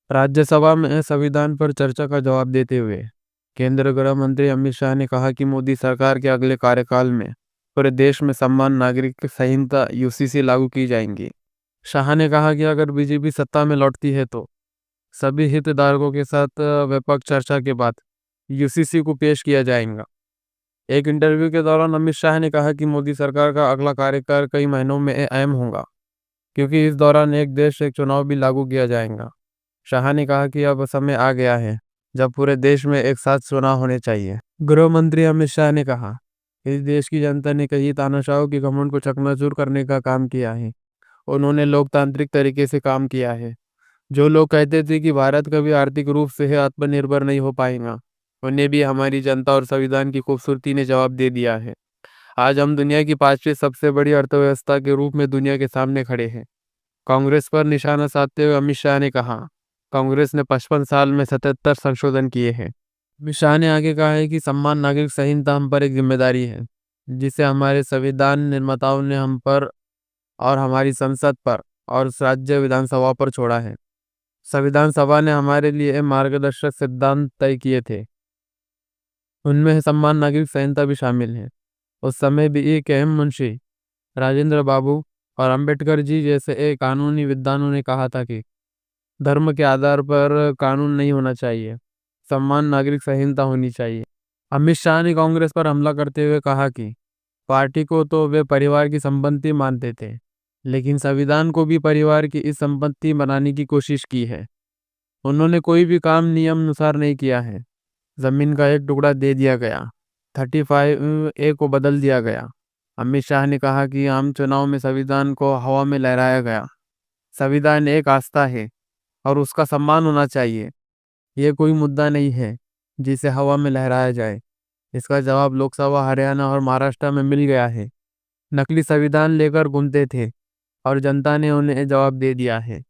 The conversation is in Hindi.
राज्यसभा में संविधान पर चर्चा का जवाब देते हुए केंद्रीय गृह मंत्री अमित शाह ने कहा कि मोदी सरकार के अगले कार्यकाल में पूरे देश में समान नागरिक संहिता यूसीसी लागू की जाएंगी। शाह ने कहा कि अगर बीजेपी सत्ता में लौटती है तो सभी हितधारकों के साथ व्यापक चर्चा के बाद यूसीसी को पेश किया जाएगा। एक इंटरव्यू के दौरान अमित शाह ने कहा कि मोदी सरकार का अगला कार्यकाल कई महीनों में अहम होगा, क्योंकि इस दौरान एक देश एक चुनाव भी लागू किया जाएगा। शाह ने कहा कि अब समय आ गया है जब पूरे देश में एक साथ चुनाव होने चाहिए। गृह मंत्री अमित शाह ने कहा, इस देश की जनता ने कई तानाशाहों के घमंड को चकनाचूर करने का काम किया है। उन्होंने लोकतांत्रिक तरीके से काम किया है। जो लोग कहते थे कि भारत कभी आर्थिक रूप से आत्मनिर्भर नहीं हो पाएगा, उन्हें भी हमारी जनता और संविधान की खूबसूरती ने जवाब दे दिया है। आज हम दुनिया की 5वीं सबसे बड़ी अर्थव्यवस्था के रूप में दुनिया के सामने खड़े हैं। कांग्रेस पर निशाना साधते हुए अमित शाह ने कहा, कांग्रेस ने 55 साल में 77 संशोधन किए हैं। अमित शाह ने आगे कहा है कि सम्मान नागरिक संहिता हम पर एक जिम्मेदारी है, जिसे हमारे संविधान निर्माताओं ने हम पर और हमारी संसद पर और राज्य विधानसभा पर छोड़ा है। संविधान सभा ने हमारे लिए मार्गदर्शक सिद्धांत तय किए थे, उनमें सम्मान नागरिक संहिता भी शामिल है। उस समय भी एक अहम मुंशी राजेंद्र बाबू और अंबेडकर जी जैसे एक कानूनी विद्वानों ने कहा था कि धर्म के आधार पर कानून नहीं होना चाहिए, सम्मान नागरिक संहिता होनी चाहिए। अमित शाह ने कांग्रेस पर हमला करते हुए कहा कि पार्टी को तो वे परिवार की संपत्ति मानते थे, लेकिन संविधान को भी परिवार की इस संपत्ति बनाने की कोशिश की है। उन्होंने कोई भी काम नियम अनुसार नहीं किया है। जमीन का एक टुकड़ा दे दिया गया, 35A को बदल दिया गया। अमित शाह ने कहा कि आम चुनाव में संविधान को हवा में लहराया गया। संविधान एक आस्था है और उसका सम्मान होना चाहिए। ये कोई मुद्दा नहीं है जिसे हवा में लहराया जाए। इसका जवाब लोकसभा हरियाणा और महाराष्ट्र में मिल गया है। नकली संविधान लेकर घूमते थे और जनता ने उन्हें जवाब दे दिया है।